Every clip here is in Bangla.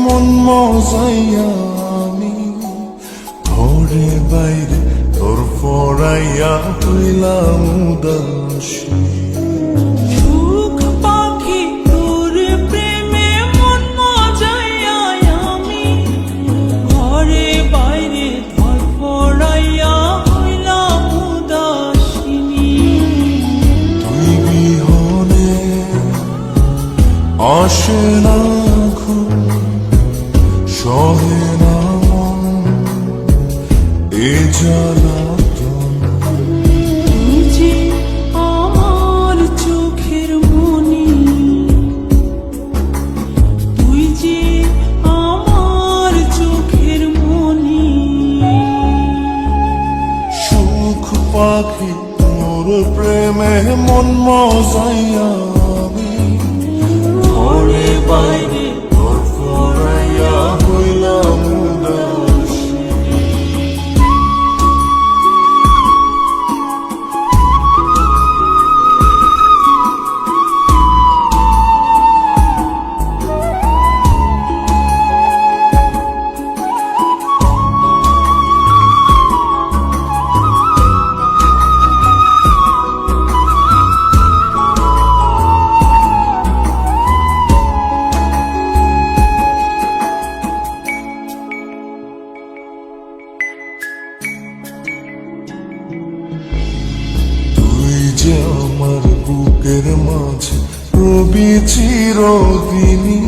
মন মজাইয়া আমি ঘরে বাইরে তোর ফরাইয়া হইলাম উদাসী। সুখ পাখি তোর প্রেমে মন মজাইয়া আমি ঘরে বাইরে ধরফরাইয়া হইলাম উদাসিনী। তুই বিহনে আসে না ঘুম, সহে না মন এ জ্বালাতন। তুই যে আমার চোখের মনি, তুই যে আমার চোখের মনি। সুখ পাখি তোর প্রেমে মন মজাইয়া আমি ঘরে বাইরে তোর ফরাইয়া হইলাম উদাসী। তুই যে আমার বুকের মাঝে রবি চিরদিনই,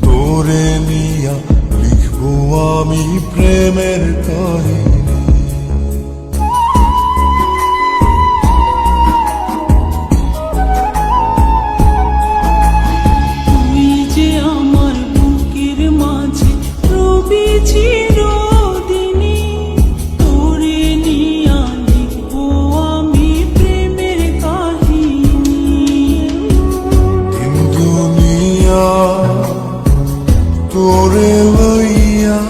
তোরে নিয়া লিখবো আমি প্রেমের কাহিনী। তুই যে আমার বুকের মাঝে রবি চিরদিনই, তোরে নিয়া লিখবো আমি প্রেমের কাহিনী। দিন দুনিয়া তোরে লইয়া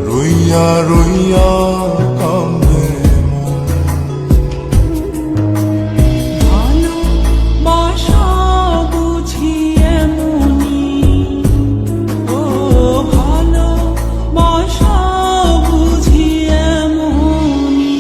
রইয়া রইয়া কান্দে মন। ভালোবাসা বুঝি এমনি, ও ভালোবাসা বুঝি এমনি।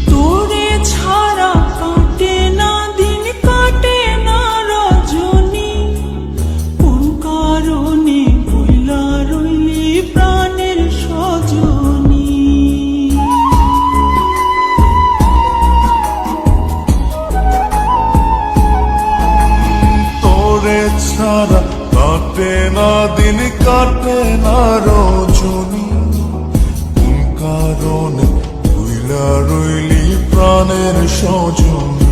তোরে ছাড়া কাটে না দিন, কাটে না রজনী। কোন কারণে ভুলা রইলি প্রাণের সজনী। তোরে ছাড়া কাটে না দিন, কাটে না রজনী। কোন কারণে ভুইলা রইলি প্রাণের সজনী।